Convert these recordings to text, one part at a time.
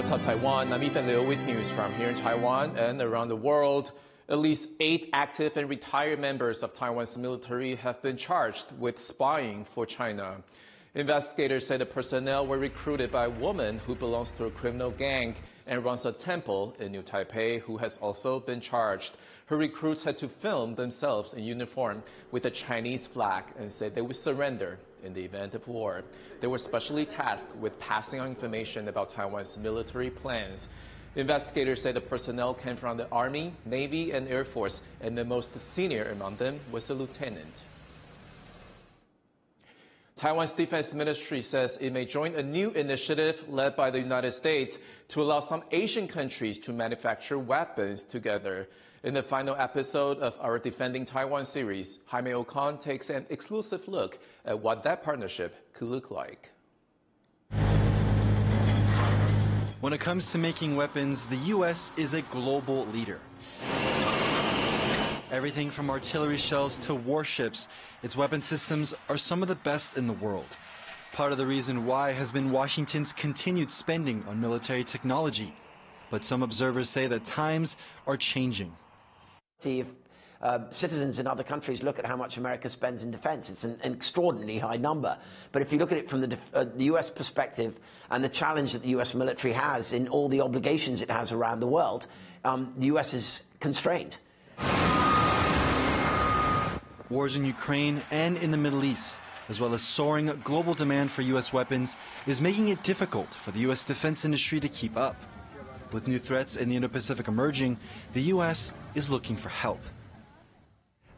What's up, Taiwan? I'm Ethan Liu with news from here in Taiwan and around the world. At least 8 active and retired members of Taiwan's military have been charged with spying for China. Investigators say the personnel were recruited by a woman who belongs to a criminal gang and runs a temple in New Taipei, who has also been charged. Her recruits had to film themselves in uniform with a Chinese flag and said they would surrender in the event of war. They were specially tasked with passing on information about Taiwan's military plans. Investigators say the personnel came from the Army, Navy, and Air Force, and the most senior among them was a lieutenant. Taiwan's Defense Ministry says it may join a new initiative led by the United States to allow some Asian countries to manufacture weapons together. In the final episode of our Defending Taiwan series, Jaime Ocon takes an exclusive look at what that partnership could look like. When it comes to making weapons, the U.S. is a global leader. Everything from artillery shells to warships, its weapon systems are some of the best in the world. Part of the reason why has been Washington's continued spending on military technology. But some observers say that times are changing. If citizens in other countries look at how much America spends in defense, it's an extraordinarily high number. But if you look at it from the U.S. perspective and the challenge that the U.S. military has in all the obligations it has around the world, the U.S. is constrained. Wars in Ukraine and in the Middle East, as well as soaring global demand for U.S. weapons, is making it difficult for the U.S. defense industry to keep up. With new threats in the Indo-Pacific emerging, the U.S. is looking for help.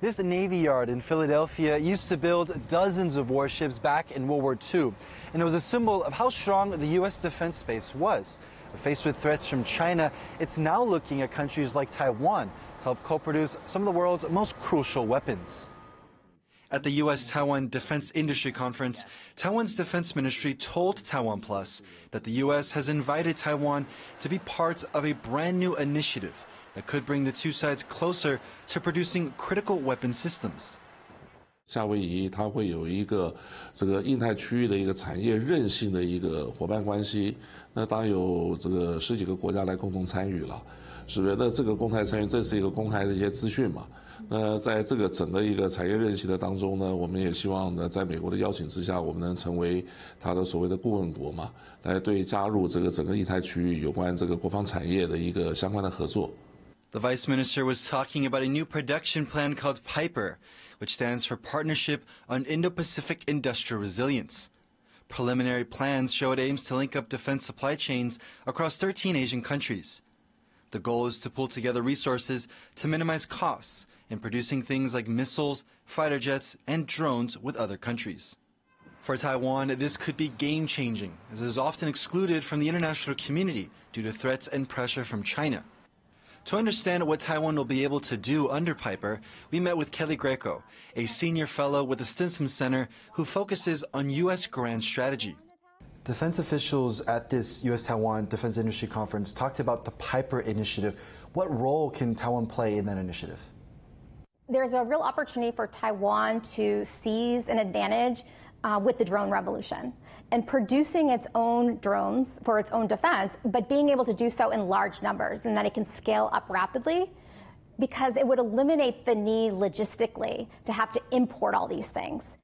This Navy yard in Philadelphia used to build dozens of warships back in World War II, and it was a symbol of how strong the U.S. defense base was. But faced with threats from China, it's now looking at countries like Taiwan to help co-produce some of the world's most crucial weapons. At the U.S.-Taiwan Defense Industry Conference, Taiwan's Defense Ministry told TaiwanPlus that the U.S. has invited Taiwan to be part of a brand new initiative that could bring the two sides closer to producing critical weapon systems. 夏威夷它会有一个这个印太区域的一个产业韧性的一个伙伴关系，那当然有这个10几个国家来共同参与了，是不是？那这个公开参与，这是一个公开的一些资讯嘛？那在这个整个一个产业韧性的当中呢，我们也希望呢，在美国的邀请之下，我们能成为它的所谓的顾问国嘛，来对加入这个整个印太区域有关这个国防产业的一个相关的合作。The Vice Minister was talking about a new production plan called PIPER, which stands for Partnership on Indo-Pacific Industrial Resilience. Preliminary plans show it aims to link up defense supply chains across 13 Asian countries. The goal is to pull together resources to minimize costs in producing things like missiles, fighter jets, and drones with other countries. For Taiwan, this could be game-changing, as it is often excluded from the international community due to threats and pressure from China. To understand what Taiwan will be able to do under PIPER, we met with Kelly Greco, a senior fellow with the Stimson Center who focuses on U.S. grand strategy. Defense officials at this U.S.-Taiwan Defense Industry Conference talked about the PIPER initiative. What role can Taiwan play in that initiative? There's a real opportunity for Taiwan to seize an advantage with the drone revolution and producing its own drones for its own defense, but being able to do so in large numbers and that it can scale up rapidly, because it would eliminate the need logistically to have to import all these things.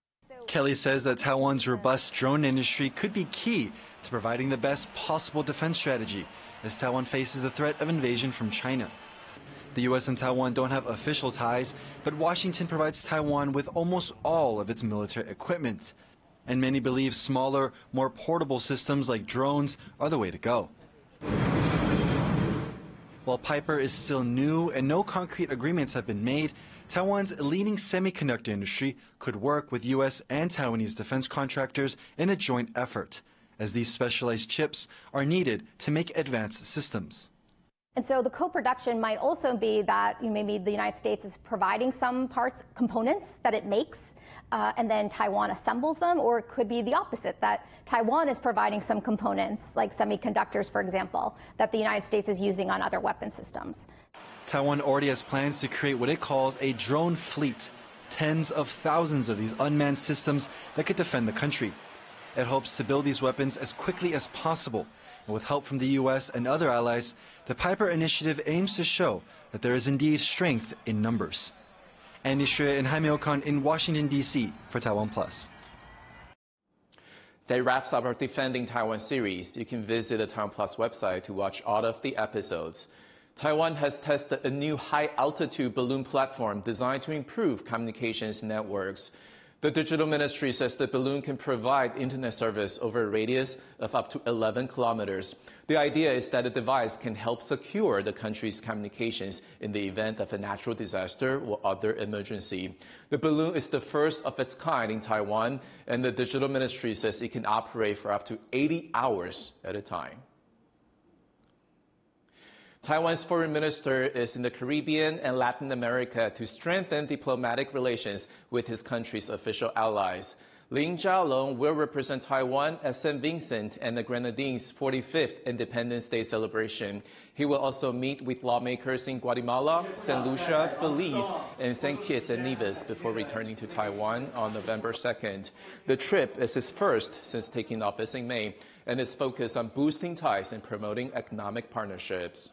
Kelly says that Taiwan's robust drone industry could be key to providing the best possible defense strategy as Taiwan faces the threat of invasion from China. The U.S. and Taiwan don't have official ties, but Washington provides Taiwan with almost all of its military equipment. And many believe smaller, more portable systems like drones are the way to go. While PIPER is still new and no concrete agreements have been made, Taiwan's leading semiconductor industry could work with U.S. and Taiwanese defense contractors in a joint effort, as these specialized chips are needed to make advanced systems. And so the co-production might also be that maybe the United States is providing some parts, components that it makes, and then Taiwan assembles them, or it could be the opposite, that Taiwan is providing some components, like semiconductors, for example, that the United States is using on other weapon systems. Taiwan already has plans to create what it calls a drone fleet, tens of thousands of these unmanned systems that could defend the country. it hopes to build these weapons as quickly as possible. And with help from the U.S. and other allies, the Piper Initiative aims to show that there is indeed strength in numbers. Andy Shue and Jaime Ocon in Washington, D.C. for TaiwanPlus. That wraps up our Defending Taiwan series. You can visit the TaiwanPlus website to watch all of the episodes. Taiwan has tested a new high-altitude balloon platform designed to improve communications networks. The Digital Ministry says the balloon can provide internet service over a radius of up to 11 kilometers. The idea is that the device can help secure the country's communications in the event of a natural disaster or other emergency. The balloon is the first of its kind in Taiwan, and the Digital Ministry says it can operate for up to 80 hours at a time. Taiwan's foreign minister is in the Caribbean and Latin America to strengthen diplomatic relations with his country's official allies. Lin Jialong will represent Taiwan at St. Vincent and the Grenadines' 45th Independence Day celebration. He will also meet with lawmakers in Guatemala, St. Lucia, Belize, and St. Kitts and Nevis before returning to Taiwan on November 2nd. The trip is his first since taking office in May and is focused on boosting ties and promoting economic partnerships.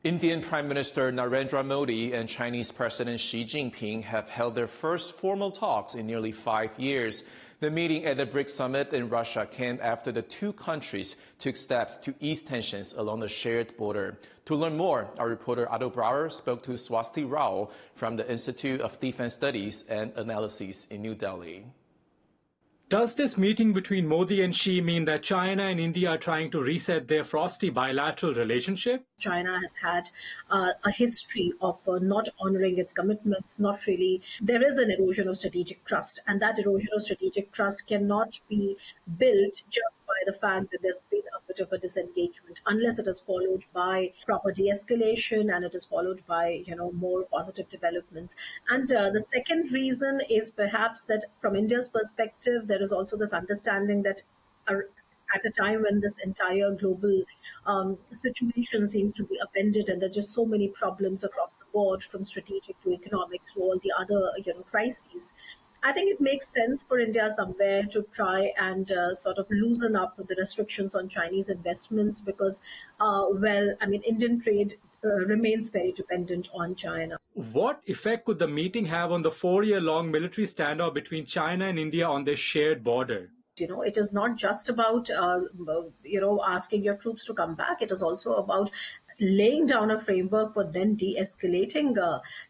Indian Prime Minister Narendra Modi and Chinese President Xi Jinping have held their first formal talks in nearly 5 years. The meeting at the BRICS summit in Russia came after the two countries took steps to ease tensions along the shared border. To learn more, our reporter Otto Brower spoke to Swasti Rao from the Institute of Defense Studies and Analyses in New Delhi. Does this meeting between Modi and Xi mean that China and India are trying to reset their frosty bilateral relationship? China has had a history of not honoring its commitments, not really. There is an erosion of strategic trust, and that erosion of strategic trust cannot be built just by the fact that there's been a bit of a disengagement, unless it is followed by proper de-escalation and it is followed by, more positive developments. And the second reason is perhaps that from India's perspective, there is also this understanding that at a time when this entire global situation seems to be upended and there's just so many problems across the board, from strategic to economics to all the other crises, I think it makes sense for India somewhere to try and sort of loosen up the restrictions on Chinese investments because, Indian trade remains very dependent on China. What effect could the meeting have on the 4-year-long military standoff between China and India on their shared border? It is not just about, asking your troops to come back. It is also about laying down a framework for then de-escalating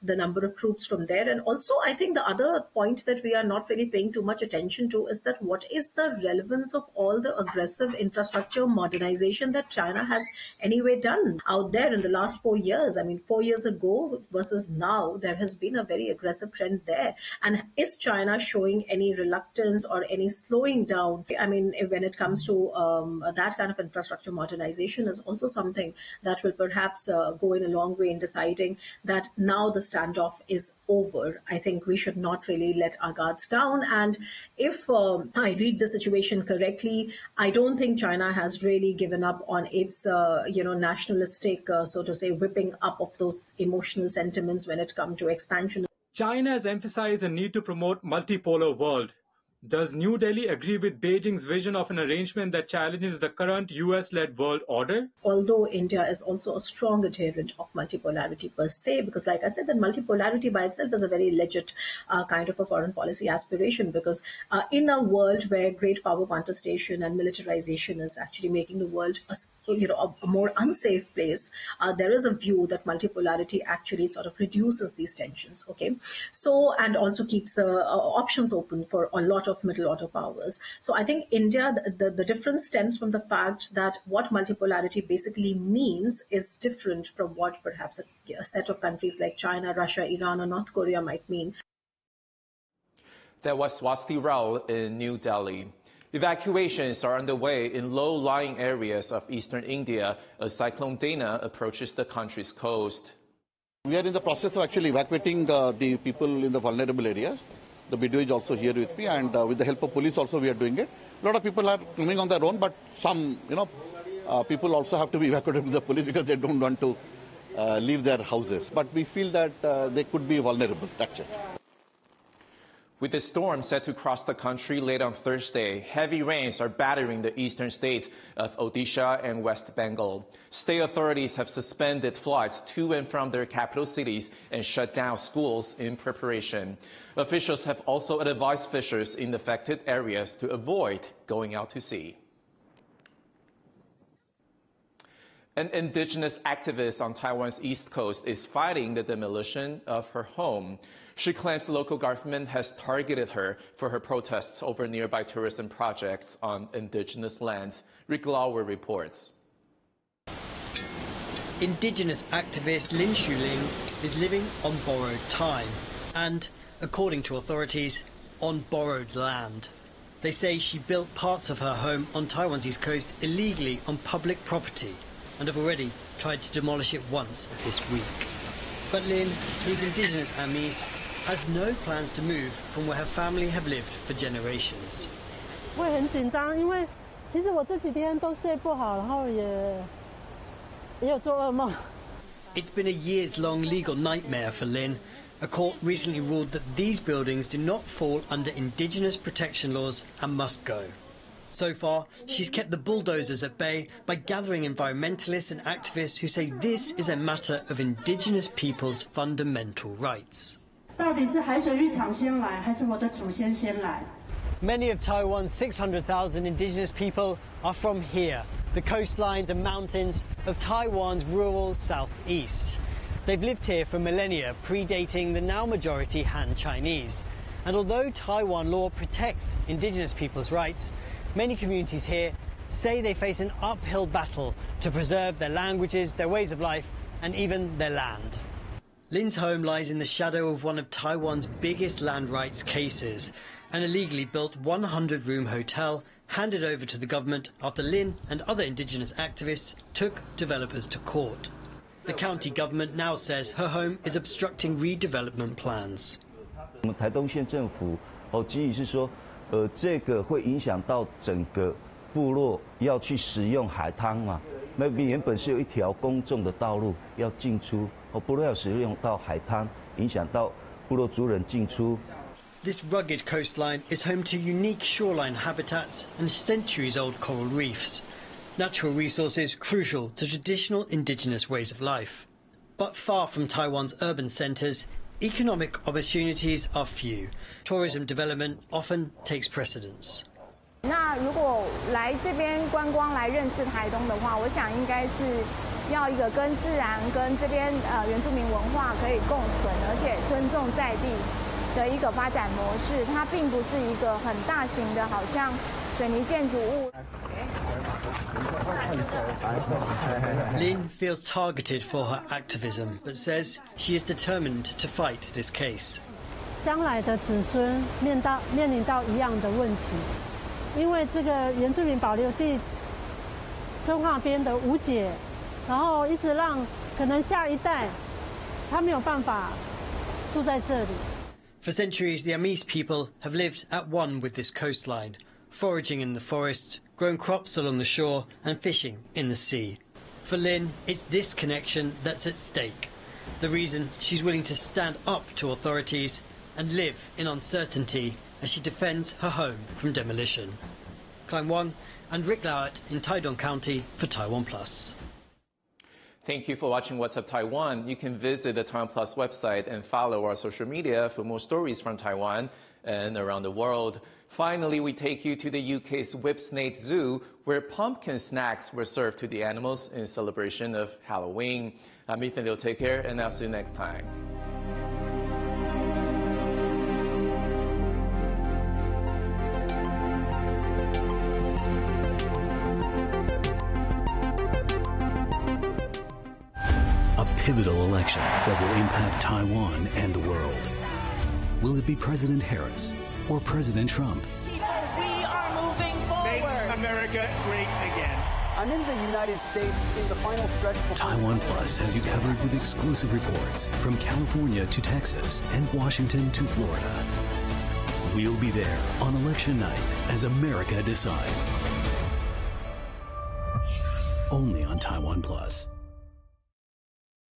the number of troops from there. And also, I think the other point that we are not really paying too much attention to is that what is the relevance of all the aggressive infrastructure modernization that China has anyway done out there in the last 4 years? 4 years ago versus now, there has been a very aggressive trend there. And is China showing any reluctance or any slowing down? When it comes to that kind of infrastructure modernization is also something that will perhaps go in a long way in deciding that now the standoff is over. I think we should not really let our guards down. And if I read the situation correctly, I don't think China has really given up on its, nationalistic, so to say, whipping up of those emotional sentiments when it comes to expansion. China has emphasized the need to promote multipolar world. Does New Delhi agree with Beijing's vision of an arrangement that challenges the current US-led world order? Although India is also a strong adherent of multipolarity per se, because like I said, that multipolarity by itself is a very legit kind of a foreign policy aspiration, because in a world where great power contestation and militarization is actually making the world a more unsafe place, there is a view that multipolarity actually sort of reduces these tensions, okay? So, and also keeps the options open for a lot of middle order powers. So I think India, the difference stems from the fact that what multipolarity basically means is different from what perhaps a set of countries like China, Russia, Iran, or North Korea might mean. That was Swasti Rao in New Delhi. Evacuations are underway in low-lying areas of eastern India as Cyclone Dana approaches the country's coast. We are in the process of actually evacuating the people in the vulnerable areas. The video is also here with me, and with the help of police also we are doing it. A lot of people are coming on their own, but some, people also have to be evacuated with the police because they don't want to leave their houses. But we feel that they could be vulnerable. That's it. With the storm set to cross the country late on Thursday, heavy rains are battering the eastern states of Odisha and West Bengal. State authorities have suspended flights to and from their capital cities and shut down schools in preparation. Officials have also advised fishers in affected areas to avoid going out to sea. An indigenous activist on Taiwan's east coast is fighting the demolition of her home. She claims the local government has targeted her for her protests over nearby tourism projects on indigenous lands. Rick Lauer reports. Indigenous activist Lin Shuling is living on borrowed time and, according to authorities, on borrowed land. They say she built parts of her home on Taiwan's east coast illegally on public property and have already tried to demolish it once this week. But Lin, who's indigenous Amis, has no plans to move from where her family have lived for generations. 我很紧张，因为其实我这几天都睡不好，然后也有做噩梦。 It's been a years-long legal nightmare for Lin. A court recently ruled that these buildings do not fall under indigenous protection laws and must go. So far, she's kept the bulldozers at bay by gathering environmentalists and activists who say this is a matter of indigenous people's fundamental rights. 到底是海水浴场先来，还是我的祖先先来？ Many of Taiwan's 600,000 indigenous people are from here, the coastlines and mountains of Taiwan's rural southeast. They've lived here for millennia, predating the now majority Han Chinese. And although Taiwan law protects indigenous people's rights, many communities here say they face an uphill battle to preserve their languages, their ways of life, and even their land. Lin's home lies in the shadow of one of Taiwan's biggest land rights cases, an illegally built 100-room hotel handed over to the government after Lin and other indigenous activists took developers to court. The county government now says her home is obstructing redevelopment plans. 我们台东县政府基于是说，这个会影响到整个部落要去使用海滩嘛。那原本是有一条公众的道路要进出，部落要使用到海滩，影响到部落族人进出。 This rugged coastline is home to unique shoreline habitats and centuries-old coral reefs. Natural resources crucial to traditional indigenous ways of life. But far from Taiwan's urban centres, economic opportunities are few. Tourism development often takes precedence. 那如果来这边观光来认识台东的话，我想应该是要一个跟自然、跟这边原住民文化可以共存，而且尊重在地的一个发展模式。它并不是一个很大型的，好像水泥建筑物。 Lin feels targeted for her activism, but says she is determined to fight this case. 将来的子孙面临到一样的问题，因为这个原住民保留地中划边的无解，然后一直让可能下一代他没有办法住在这里。 For centuries, the Amis people have lived at one with this coastline, foraging in the forests, growing crops along the shore and fishing in the sea. For Lin, it's this connection that's at stake, the reason she's willing to stand up to authorities and live in uncertainty as she defends her home from demolition. Klein Wang and Rick Lauert in Taidong County for TaiwanPlus. Thank you for watching What's Up Taiwan. You can visit the TaiwanPlus website and follow our social media for more stories from Taiwan and around the world. Finally, we take you to the UK's Whipsnade Zoo, where pumpkin snacks were served to the animals in celebration of Halloween. I'm Ethan Liu. Take care, and I'll see you next time. A pivotal election that will impact Taiwan and the world. Will it be President Harris or President Trump? People, we are moving forward. Make America great again. I'm in the United States in the final stretch. TaiwanPlus has you covered with exclusive reports from California to Texas and Washington to Florida. We'll be there on election night as America decides. Only on TaiwanPlus.